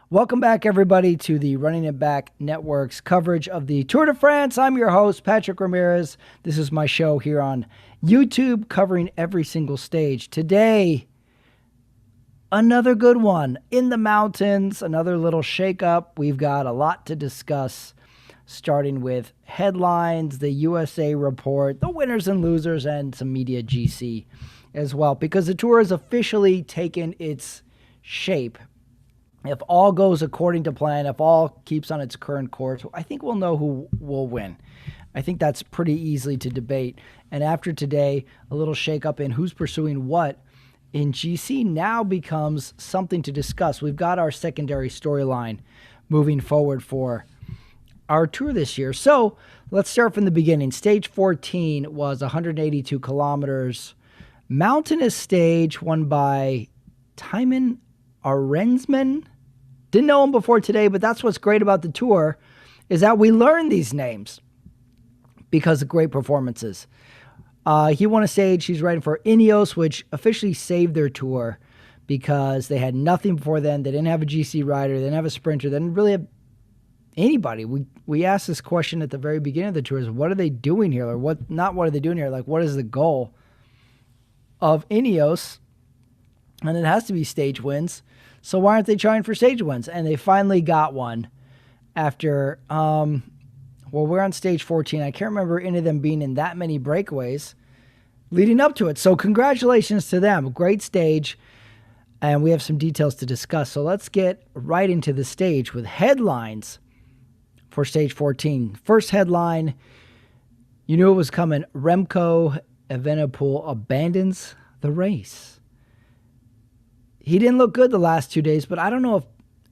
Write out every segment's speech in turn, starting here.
Welcome back, everybody, to the Running It Back Network's coverage of the Tour de France. I'm your host, Patrick Ramirez. This is my show here on YouTube, covering every single stage. Today, another good one in the mountains, another little shakeup. We've got a lot to discuss, starting with headlines, the USA report, the winners and losers, and some media GC as well, because the Tour has officially taken its shape. If all goes according to plan, if all keeps on its current course, I think we'll know who will win. I think that's pretty easily to debate. And after today, a little shakeup in who's pursuing what in GC now becomes something to discuss. We've got our secondary storyline moving forward for our Tour this year. So let's start from the beginning. Stage 14 was 182 kilometers. Mountainous stage won by Thymen Arensman. Didn't know him before today, but that's what's great about the Tour, is that we learn these names because of great performances. He won a stage. He's riding for Ineos, which officially saved their Tour because they had nothing before then. They didn't have a GC rider. They didn't have a sprinter. They didn't really have anybody. We asked this question at the very beginning of the Tour, is what are they doing here? Or what are they doing here? Like, what is the goal of Ineos? And it has to be stage wins. So why aren't they trying for stage wins? And they finally got one after, we're on stage 14. I can't remember any of them being in that many breakaways leading up to it. So congratulations to them. Great stage. And we have some details to discuss. So let's get right into the stage with headlines for stage 14. First headline, you knew it was coming. Remco Evenepoel abandons the race. He didn't look good the last 2 days, but I don't know if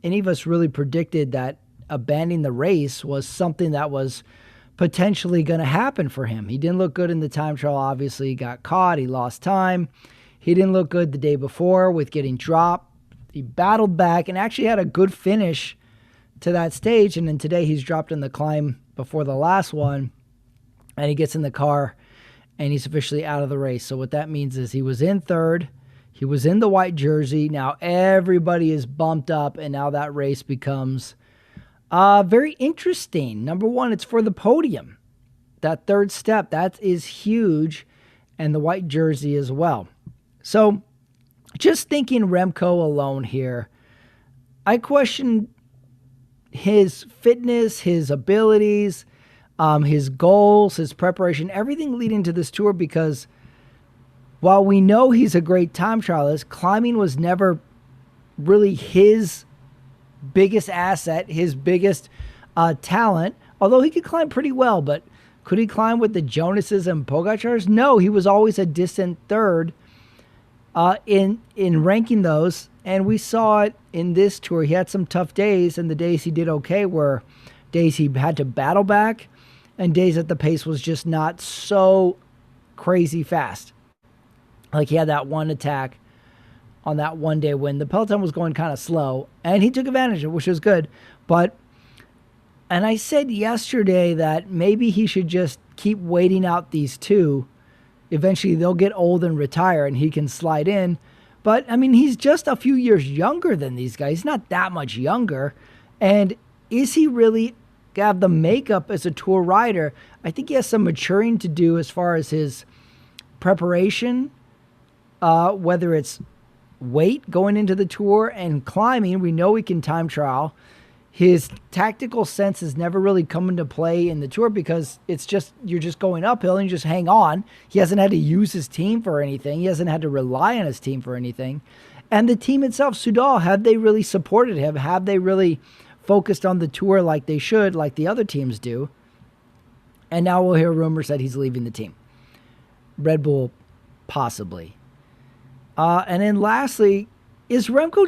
any of us really predicted that abandoning the race was something that was potentially going to happen for him. He didn't look good in the time trial. Obviously, he got caught. He lost time. He didn't look good the day before with getting dropped. He battled back and actually had a good finish to that stage. And then today he's dropped in the climb before the last one, and he gets in the car and he's officially out of the race. So what that means is he was in third. He was in the white jersey. Now everybody is bumped up, and now that race becomes very interesting. Number one, it's for the podium. That third step, that is huge, and the white jersey as well. So just thinking Remco alone here, I question his fitness, his abilities, his goals, his preparation, everything leading to this Tour, because while we know he's a great time trialist, climbing was never really his biggest asset, his biggest talent, although he could climb pretty well. But could he climb with the Jonases and Pogacars? No, he was always a distant third in ranking those. And we saw it in this Tour. He had some tough days, and the days he did okay were days he had to battle back and days that the pace was just not so crazy fast. Like he had that one attack on that one day when the peloton was going kind of slow, and he took advantage of it, which was good. And I said yesterday that maybe he should just keep waiting out these two. Eventually they'll get old and retire and he can slide in. But I mean, he's just a few years younger than these guys. He's not that much younger. And is he really have the makeup as a Tour rider? I think he has some maturing to do as far as his preparation, whether it's weight going into the Tour and climbing. We know he can time trial. His tactical sense has never really come into play in the Tour because it's just, you're just going uphill and you just hang on. He hasn't had to use his team for anything. He hasn't had to rely on his team for anything. And the team itself, Soudal, have they really supported him? Have they really focused on the Tour like they should, like the other teams do? And now we'll hear rumors that he's leaving the team. Red Bull, possibly. And then lastly, is Remco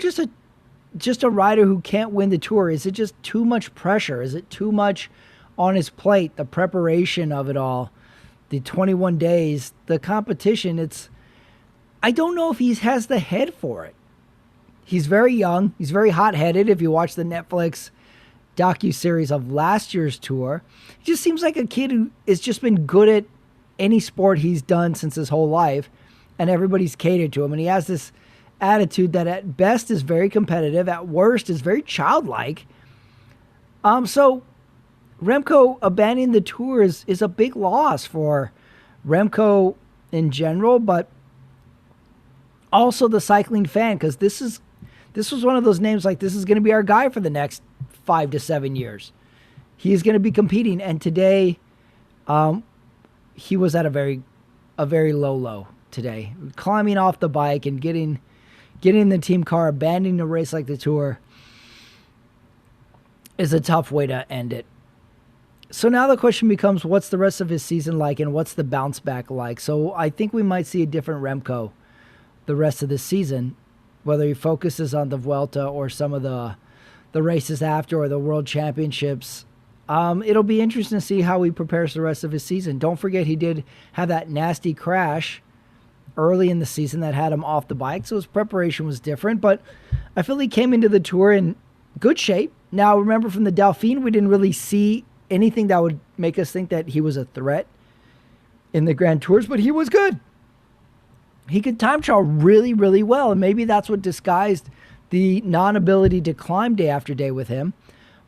just a rider who can't win the Tour? Is it just too much pressure? Is it too much on his plate? The preparation of it all, the 21 days, the competition, I don't know if he has the head for it. He's very young. He's very hot-headed. If you watch the Netflix docuseries of last year's Tour, he just seems like a kid who has just been good at any sport he's done since his whole life, and everybody's catered to him. And he has this attitude that at best is very competitive, at worst is very childlike. So Remco abandoning the tour is a big loss for Remco in general, but also the cycling fan, because this was one of those names like this is going to be our guy for the next 5 to 7 years. He is going to be competing, and today, he was at a very low today, climbing off the bike and getting in the team car, abandoning a race like the Tour is a tough way to end it. So now the question becomes, what's the rest of his season like, and what's the bounce back like? So I think we might see a different Remco the rest of the season, whether he focuses on the Vuelta or some of the races after, or the World Championships. It'll be interesting to see how he prepares the rest of his season. Don't forget, he did have that nasty crash early in the season that had him off the bike, so his preparation was different, but I feel he came into the Tour in good shape. Now, remember, from the Dauphine, we didn't really see anything that would make us think that he was a threat in the Grand Tours, but he was good. He could time trial really, really well, and maybe that's what disguised the non-ability to climb day after day with him.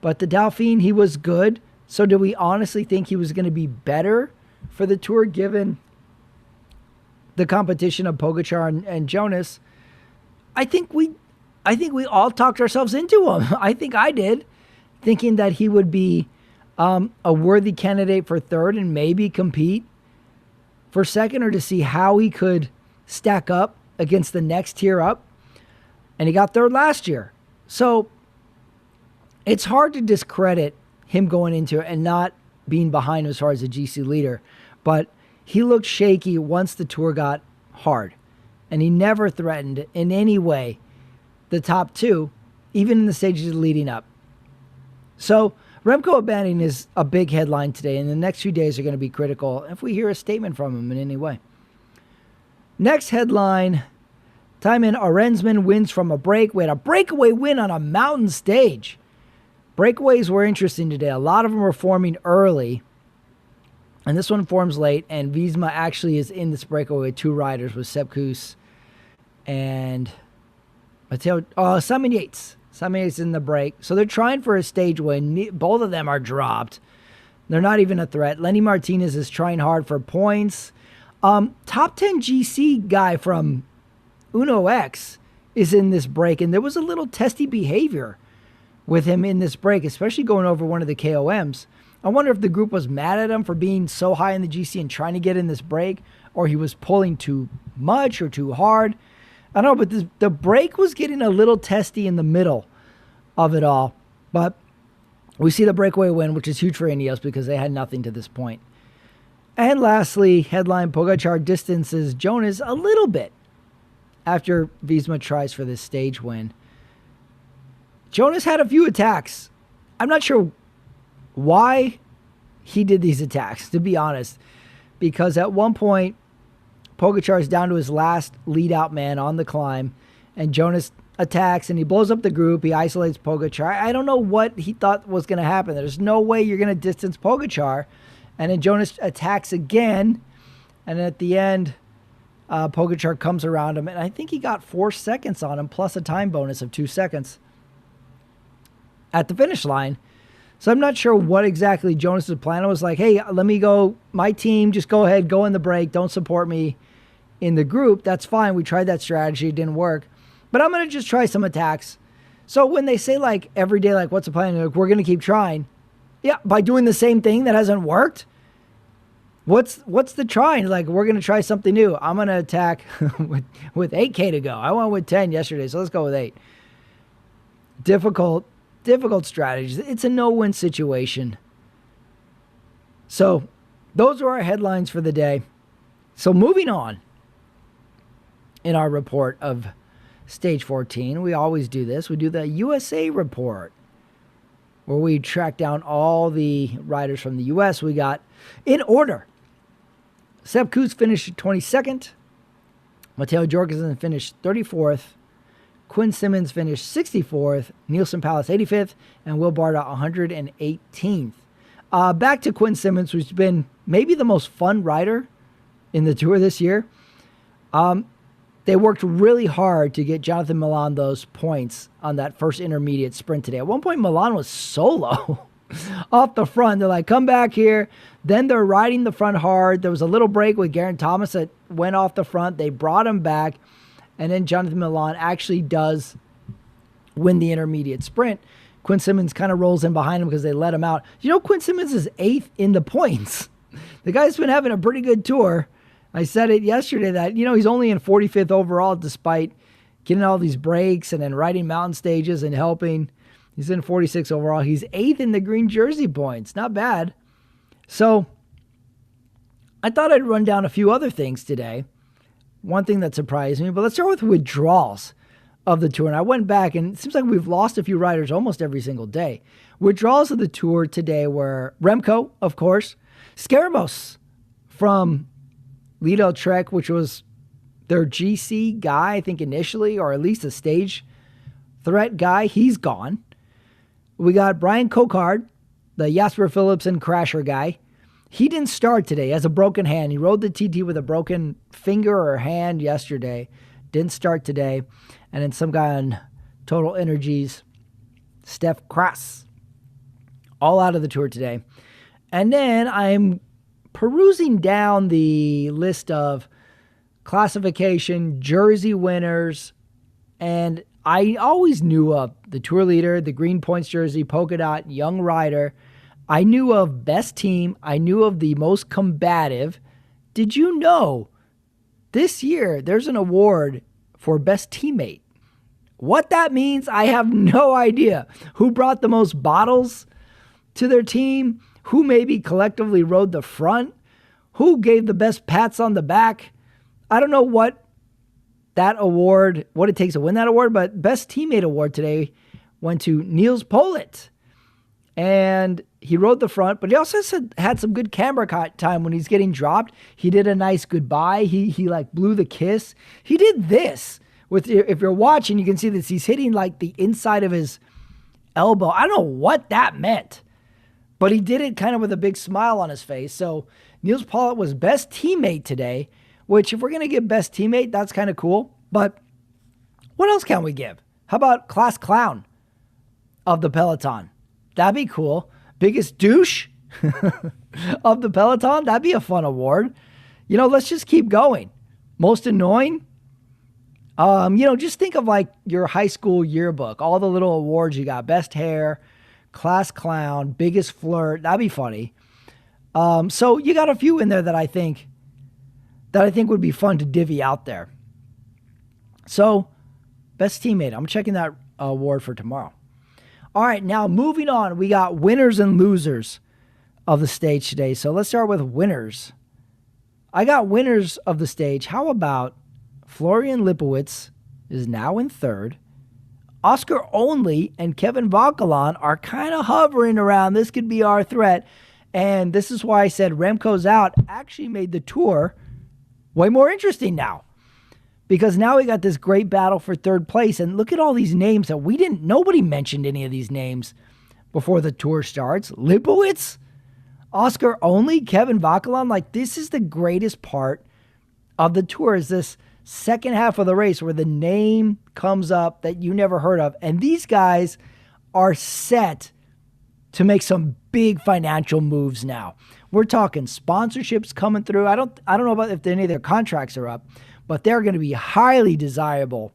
But the Dauphine, he was good. So do we honestly think he was going to be better for the Tour given the competition of Pogačar and Jonas? I think we all talked ourselves into him. I think I did, thinking that he would be a worthy candidate for third and maybe compete for second, or to see how he could stack up against the next tier up. And he got third last year. So it's hard to discredit him going into it and not being behind him as far as a GC leader. But he looked shaky once the Tour got hard. And he never threatened in any way the top two, even in the stages leading up. So Remco abandoning is a big headline today, and the next few days are going to be critical if we hear a statement from him in any way. Next headline, Thymen Arensman wins from a break. We had a breakaway win on a mountain stage. Breakaways were interesting today. A lot of them were forming early, and this one forms late, and Visma actually is in this breakaway with two riders, with Sepp Kuss and Simon Yates. Simon Yates in the break. So they're trying for a stage win. Both of them are dropped. They're not even a threat. Lenny Martinez is trying hard for points. Top 10 GC guy from Uno X is in this break, and there was a little testy behavior with him in this break, especially going over one of the KOMs. I wonder if the group was mad at him for being so high in the GC and trying to get in this break, or he was pulling too much or too hard. I don't know, but the break was getting a little testy in the middle of it all. But we see the breakaway win, which is huge for Ineos because they had nothing to this point. And lastly, headline, Pogačar distances Jonas a little bit after Visma tries for this stage win. Jonas had a few attacks. I'm not sure why he did these attacks, to be honest, because at one point, Pogačar is down to his last lead-out man on the climb, and Jonas attacks, and he blows up the group. He isolates Pogačar. I don't know what he thought was going to happen. There's no way you're going to distance Pogačar. And then Jonas attacks again, and at the end, Pogačar comes around him, and I think he got 4 seconds on him, plus a time bonus of 2 seconds at the finish line. So I'm not sure what exactly Jonas' plan was. Like, hey, let me go, my team, just go ahead, go in the break, don't support me in the group. That's fine. We tried that strategy. It didn't work. But I'm going to just try some attacks. So when they say, like, every day, like, what's the plan? Like, we're going to keep trying. Yeah, by doing the same thing that hasn't worked. What's the trying? Like, we're going to try something new. I'm going to attack with 8K to go. I went with 10 yesterday, so let's go with 8. Difficult strategies. It's a no-win situation. So those are our headlines for the day. So moving on in our report of Stage 14, we always do this. We do the USA report, where we track down all the riders from the U.S. We got, in order, Sepp Kuss finished 22nd. Matteo Jorgensen finished 34th. Quinn Simmons finished 64th. Nielsen Palace 85th. And Will Barda 118th. Back to Quinn Simmons, who's been maybe the most fun rider in the Tour this year. they worked really hard to get Jonathan Milan those points on that first intermediate sprint today. At one point, Milan was solo off the front. They're like, come back here. Then they're riding the front hard. There was a little break with Geraint Thomas that went off the front. They brought him back. And then Jonathan Milan actually does win the intermediate sprint. Quinn Simmons kind of rolls in behind him because they let him out. You know, Quinn Simmons is 8th in the points. The guy's been having a pretty good tour. I said it yesterday that, you know, he's only in 45th overall despite getting all these breaks and then riding mountain stages and helping. He's in 46 overall. He's 8th in the green jersey points. Not bad. So I thought I'd run down a few other things today. One thing that surprised me, but let's start with withdrawals of the tour. And I went back, and it seems like we've lost a few riders almost every single day. Withdrawals of the tour today were Remco, of course, Scarabos from Lido Trek, which was their GC guy, I think initially, or at least a stage threat guy. He's gone. We got Brian Kokard, the Jasper Philipsen crasher guy. He didn't start today. He has a broken hand. He rode the TT with a broken finger or hand yesterday. Didn't start today. And then some guy on Total Energies, Steph Kras, all out of the tour today. And then I'm perusing down the list of classification jersey winners, and I always knew of the tour leader, the green points jersey, polka dot, young rider. I knew of best team. I knew of the most combative. Did you know this year there's an award for best teammate? What that means, I have no idea. Who brought the most bottles to their team? Who maybe collectively rode the front? Who gave the best pats on the back? I don't know what that award, what it takes to win that award, but best teammate award today went to Niels Pollitt. And he rode the front, but he also had some good camera time when he's getting dropped. He did a nice goodbye. He like blew the kiss. He did this. If you're watching, you can see this. He's hitting like the inside of his elbow. I don't know what that meant, but he did it kind of with a big smile on his face. So Niels Pollitt was best teammate today, which if we're going to give best teammate, that's kind of cool. But what else can we give? How about class clown of the Peloton? That'd be cool. Biggest douche of the Peloton? That'd be a fun award. You know, let's just keep going. Most annoying? Just think of like your high school yearbook, all the little awards you got. Best hair, class clown, biggest flirt. That'd be funny. So you got a few in there that I think would be fun to divvy out there. So best teammate. I'm checking that award for tomorrow. All right, now moving on, we got winners and losers of the stage today. So let's start with winners. I got winners of the stage. How about Florian Lipowitz is now in 3rd. Oscar Only and Kevin Vauquelin are kind of hovering around. This could be our threat. And this is why I said Remco's out actually made the tour way more interesting now. Because now we got this great battle for 3rd place. And look at all these names that nobody mentioned any of these names before the tour starts. Lipowitz, Oscar Only, Kevin Vauquelin. Like, this is the greatest part of the tour, is this second half of the race where the name comes up that you never heard of. And these guys are set to make some big financial moves now. We're talking sponsorships coming through. I don't know about if any of their contracts are up, but they're going to be highly desirable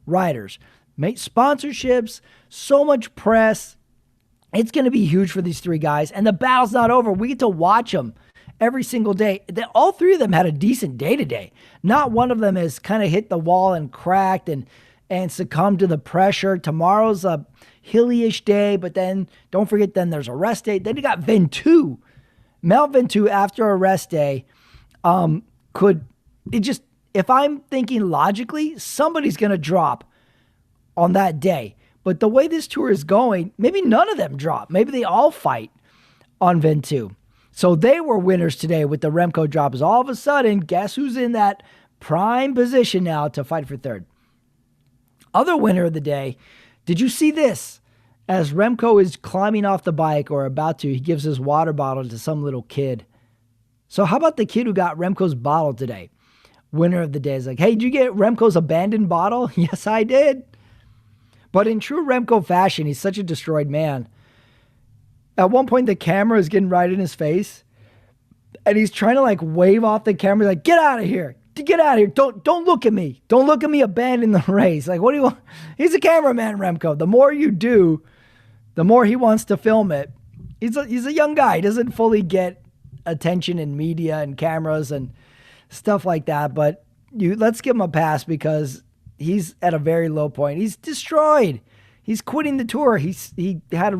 riders. Make sponsorships, so much press. It's going to be huge for these 3 guys. And the battle's not over. We get to watch them every single day. All 3 of them had a decent day today. Not one of them has kind of hit the wall and cracked and succumbed to the pressure. Tomorrow's a hilly-ish day, but then don't forget, then there's a rest day. Then you got Ventoux. Mel Ventoux after a rest day if I'm thinking logically, somebody's going to drop on that day. But the way this tour is going, maybe none of them drop. Maybe they all fight on Ventoux. So they were winners today with the Remco drops. All of a sudden, guess who's in that prime position now to fight for 3rd? Other winner of the day, did you see this? As Remco is climbing off the bike or about to, he gives his water bottle to some little kid. So how about the kid who got Remco's bottle today? winner of the day is like, hey, did you get Remco's abandoned bottle? Yes, I did. But in true Remco fashion, he's such a destroyed man. At one point, the camera is getting right in his face, and he's trying to like wave off the camera, like, get out of here. Get out of here. Don't look at me. Don't look at me abandon the race. Like, what do you want? He's a cameraman, Remco. The more you do, the more he wants to film it. He's a young guy. He doesn't fully get attention in media and cameras and stuff like that. But let's give him a pass because he's at a very low point. He's destroyed. He's quitting the tour. He had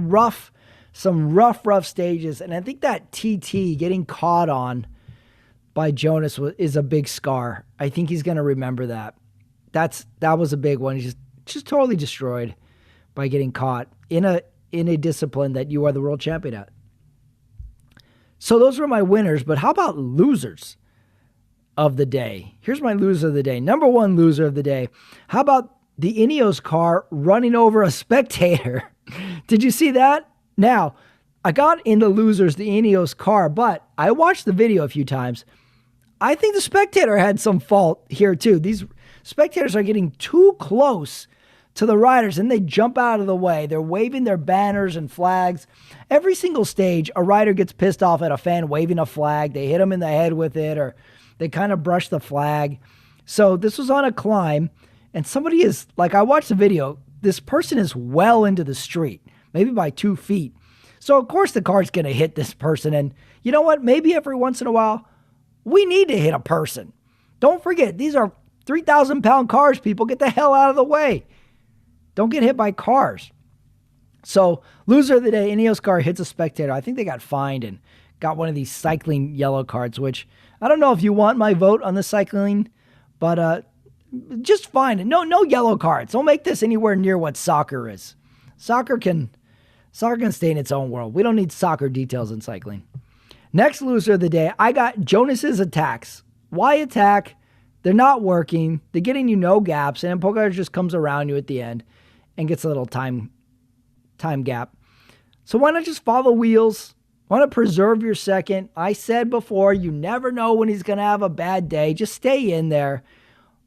some rough stages. And I think that TT getting caught on by Jonas is a big scar. I think he's going to remember that. That was a big one. He's just totally destroyed by getting caught in a discipline that you are the world champion at. So those were my winners, but how about losers of the day? Here's my loser of the day. Number one loser of the day. How about the Ineos car running over a spectator? Did you see that? Now, I got into losers, the Ineos car, but I watched the video a few times. I think the spectator had some fault here too. These spectators are getting too close to the riders and they jump out of the way. They're waving their banners and flags. Every single stage, a rider gets pissed off at a fan waving a flag. They hit him in the head with it or they kind of brush the flag. So this was on a climb and somebody is, like I watched the video, this person is well into the street, maybe by 2 feet. So of course the car's going to hit this person. And you know what? Maybe every once in a while, we need to hit a person. Don't forget, these are 3,000-pound cars, people. Get the hell out of the way. Don't get hit by cars. So, loser of the day, Ineos car hits a spectator. I think they got fined and got one of these cycling yellow cards, which I don't know if you want my vote on the cycling, but just fine. No yellow cards. Don't make this anywhere near what soccer is. Soccer can stay in its own world. We don't need soccer details in cycling. Next loser of the day, I got Jonas's attacks. Why attack? They're not working. They're getting you no gaps, and Pogacar just comes around you at the end and gets a little time gap. So why not just follow wheels? Why not preserve your second? I said before, you never know when he's going to have a bad day. Just stay in there.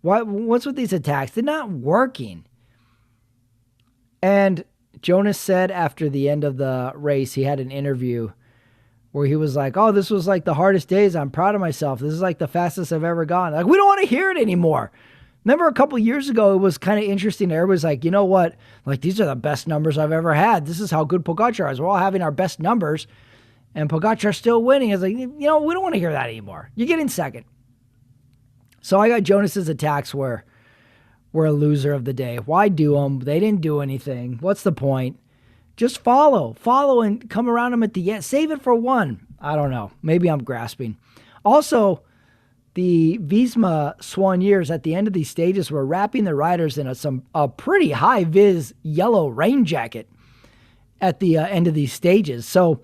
What's with these attacks? They're not working. And Jonas said after the end of the race, he had an interview where he was like, oh, this was like the hardest days. I'm proud of myself. This is like the fastest I've ever gone. Like, we don't want to hear it anymore. Remember a couple years ago, it was kind of interesting. Everybody's like, you know what? Like, these are the best numbers I've ever had. This is how good Pogacar is. We're all having our best numbers, and Pogacar's still winning. It's like, you know, we don't want to hear that anymore. You're getting second. So I got Jonas's attacks were a loser of the day. Why do them? They didn't do anything. What's the point? Just follow and come around them at the end. Save it for one. I don't know. Maybe I'm grasping. Also, the Visma Soigneurs at the end of these stages were wrapping the riders in a pretty high-vis yellow rain jacket at the end of these stages. So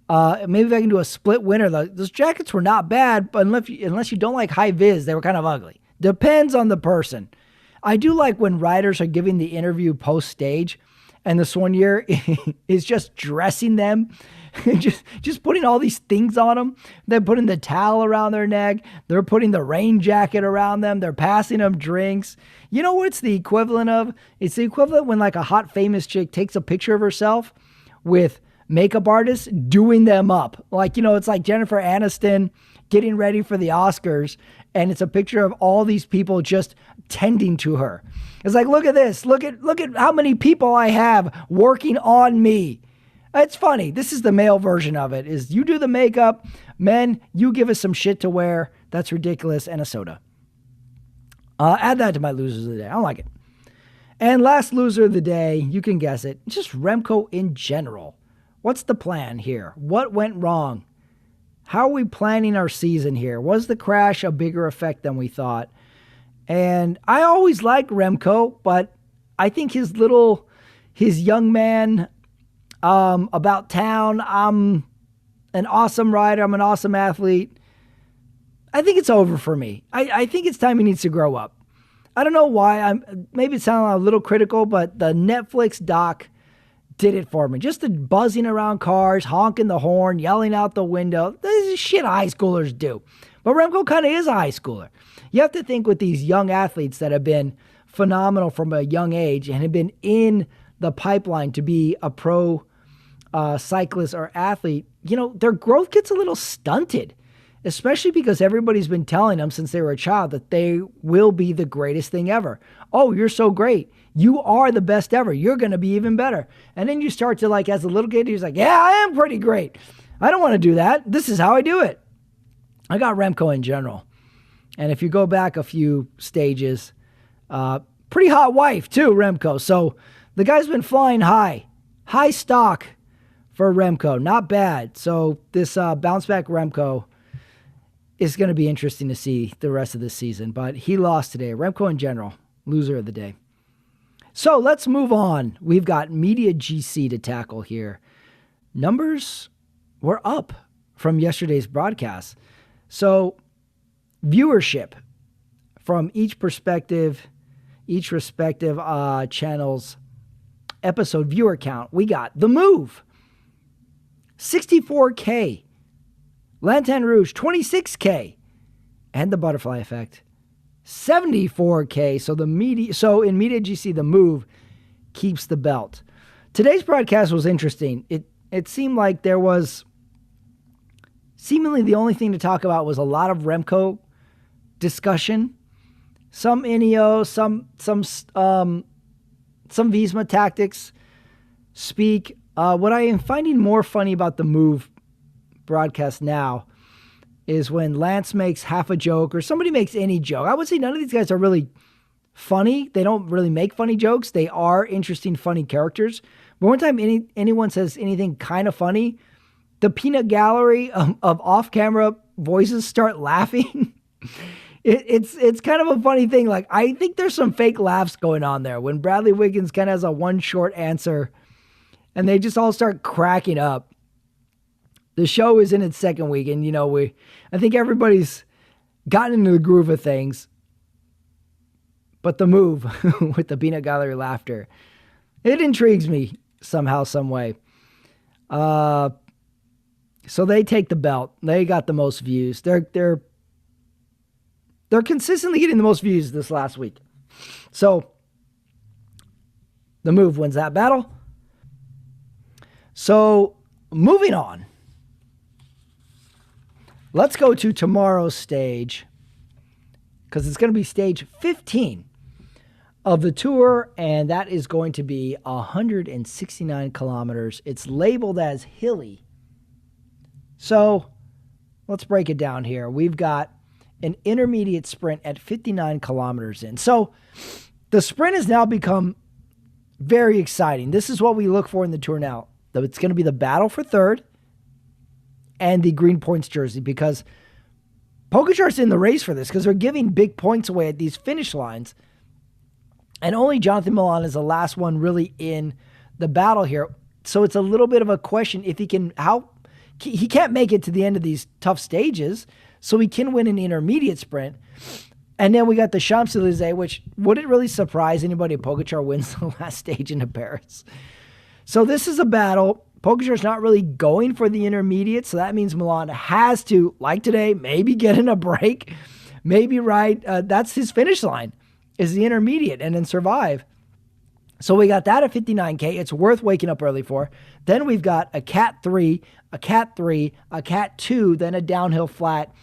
maybe if I can do a split winner. Those jackets were not bad, but unless you don't like high-vis, they were kind of ugly. Depends on the person. I do like when riders are giving the interview post-stage, and the soigneur is just dressing them, just putting all these things on them. They're putting the towel around their neck. They're putting the rain jacket around them. They're passing them drinks. You know what it's the equivalent of? It's the equivalent when like a hot famous chick takes a picture of herself with makeup artists doing them up. Like, you know, it's like Jennifer Aniston getting ready for the Oscars, and it's a picture of all these people just tending to her. It's like, look at this. Look at how many people I have working on me. It's funny. This is the male version of it, is you do the makeup. Men, you give us some shit to wear. That's ridiculous. And a soda. Add that to my losers of the day. I don't like it. And last loser of the day, you can guess it. Just Remco in general. What's the plan here? What went wrong? How are we planning our season here? Was the crash a bigger effect than we thought? And I always liked Remco, but I think his young man about town, I'm an awesome rider, I'm an awesome athlete. I think it's over for me. I think it's time he needs to grow up. I don't know why. Maybe it sounds a little critical, but the Netflix doc did it for me. Just the buzzing around cars, honking the horn, yelling out the window. This is shit high schoolers do. But Remco kind of is a high schooler. You have to think with these young athletes that have been phenomenal from a young age and have been in the pipeline to be a pro cyclist or athlete, their growth gets a little stunted, especially because everybody's been telling them since they were a child that they will be the greatest thing ever. Oh, you're so great. You are the best ever. You're going to be even better. And then you start to as a little kid, he's like, yeah, I am pretty great. I don't want to do that. This is how I do it. I got Remco in general. And if you go back a few stages, pretty hot wife too, Remco. So the guy's been flying high stock for Remco. Not bad. So this bounce back Remco is going to be interesting to see the rest of the season. But he lost today. Remco in general, loser of the day. So let's move on. We've got Media GC to tackle here. Numbers were up from yesterday's broadcast. So viewership from each respective channel's episode viewer count. We got The Move, 64K. Lanterne Rouge, 26K. And The Butterfly Effect, 74K. So in Media GC, The Move keeps the belt. Today's broadcast was interesting. It seemed like there was seemingly the only thing to talk about was a lot of Remco discussion. Some Ineos, some Visma tactics speak. What I am finding more funny about the Move broadcast now is when Lance makes half a joke or somebody makes any joke. I would say none of these guys are really funny. They don't really make funny jokes. They are interesting, funny characters. But one time anyone says anything kind of funny, the peanut gallery of off-camera voices start laughing. It's kind of a funny thing. I think there's some fake laughs going on there when Bradley Wiggins kind of has a one short answer and they just all start cracking up. The show is in its second week, and I think everybody's gotten into the groove of things. But the Move with the peanut gallery laughter, it intrigues me somehow, some way. So they take the belt. They got the most views. They're consistently getting the most views this last week. So the Move wins that battle. So moving on. Let's go to tomorrow's stage, because it's going to be stage 15 of the tour, and that is going to be 169 kilometers. It's labeled as hilly. So let's break it down here. We've got an intermediate sprint at 59 kilometers in. So the sprint has now become very exciting. This is what we look for in the tour now. It's going to be the battle for third and the green points jersey, because Pogacar's in the race for this, because they're giving big points away at these finish lines. And only Jonathan Milan is the last one really in the battle here. So it's a little bit of a question if he can't make it to the end of these tough stages, so he can win an intermediate sprint. And then we got the Champs-Élysées, which wouldn't really surprise anybody if Pogacar wins the last stage into Paris. So this is a battle. Pogacar's not really going for the intermediate, so that means Milan has to, like today, maybe get in a break, maybe ride. That's his finish line, is the intermediate, and then survive. So we got that at 59K. It's worth waking up early for. Then we've got a Cat 3, a Cat 3, a Cat 2, then a downhill flat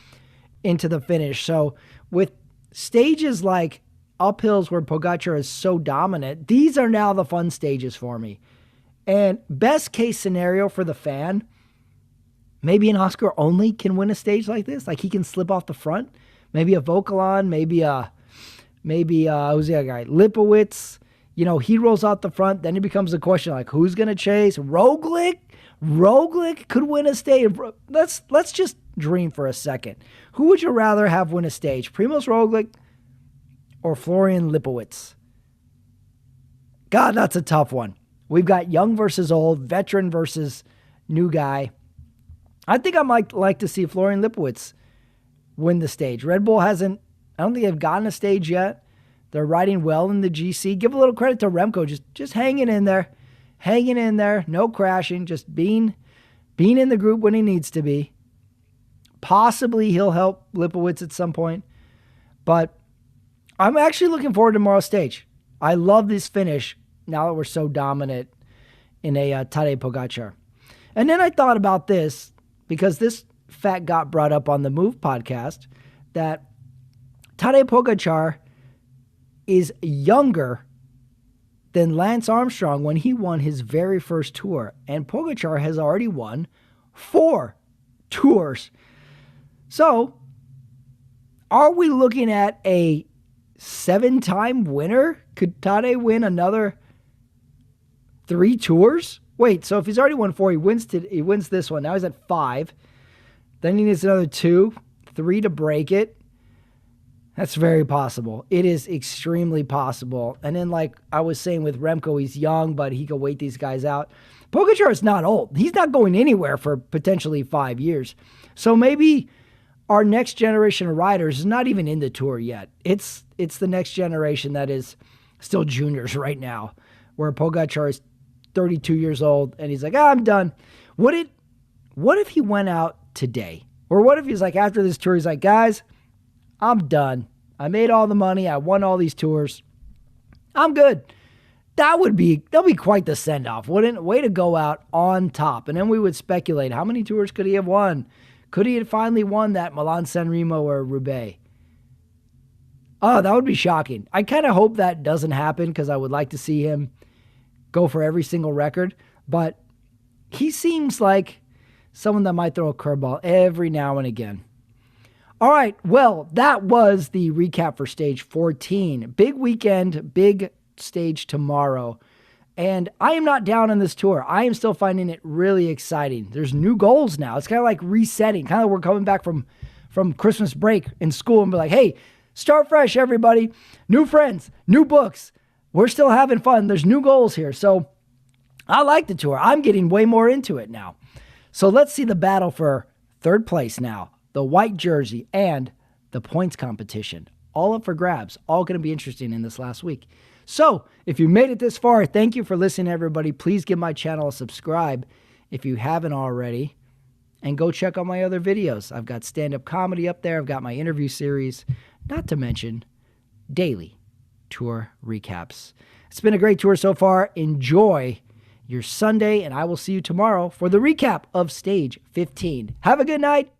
into the finish. So with stages like uphills where Pogacar is so dominant, these are now the fun stages for me. And best case scenario for the fan, maybe an Oscar only can win a stage like this. Like he can slip off the front. Maybe a Vokalon, maybe who's the other guy? Lipowitz. He rolls out the front. Then it becomes a question like, who's going to chase? Roglic could win a stage. Let's just dream for a second. Who would you rather have win a stage? Primož Roglic or Florian Lipowitz? God, that's a tough one. We've got young versus old, veteran versus new guy. I think I might like to see Florian Lipowitz win the stage. Red Bull I don't think they've gotten a stage yet. They're riding well in the GC. Give a little credit to Remco, just hanging in there, hanging in there, no crashing, just being in the group when he needs to be. Possibly he'll help Lipowitz at some point. But I'm actually looking forward to tomorrow's stage. I love this finish now that we're so dominant in a Tadej Pogačar. And then I thought about this, because this fact got brought up on the Move podcast, that Tadej Pogačar is younger than Lance Armstrong when he won his very first tour. And Pogačar has already won 4 tours. So, are we looking at a 7-time winner? Could Tadej win another 3 tours? Wait, so if he's already won 4, he wins this one. Now he's at 5. Then he needs another 2, 3 to break it. That's very possible. It is extremely possible. And then, like I was saying with Remco, he's young, but he can wait these guys out. Pogačar is not old. He's not going anywhere for potentially 5 years. So maybe our next generation of riders is not even in the tour yet. It's the next generation that is still juniors right now, where Pogačar is 32 years old and he's like, I'm done. What if he went out today? Or what if he's like, after this tour, he's like, guys, I'm done. I made all the money. I won all these tours. I'm good. That'll be quite the send-off, wouldn't it? Way to go out on top. And then we would speculate, how many tours could he have won? Could he have finally won that Milan-San Remo or Roubaix? Oh, that would be shocking. I kind of hope that doesn't happen, because I would like to see him go for every single record. But he seems like someone that might throw a curveball every now and again. All right, well, that was the recap for stage 14. Big weekend, big stage tomorrow. And I am not down on this tour. I am still finding it really exciting. There's new goals now. It's kind of like resetting. Kind of like we're coming back from Christmas break in school and be like, hey, start fresh, everybody. New friends, new books. We're still having fun. There's new goals here. So I like the tour. I'm getting way more into it now. So let's see the battle for third place now. The white jersey and the points competition. All up for grabs. All going to be interesting in this last week. So if you made it this far, thank you for listening, everybody. Please give my channel a subscribe if you haven't already. And go check out my other videos. I've got stand-up comedy up there. I've got my interview series. Not to mention daily tour recaps. It's been a great tour so far. Enjoy your Sunday, and I will see you tomorrow for the recap of Stage 15. Have a good night.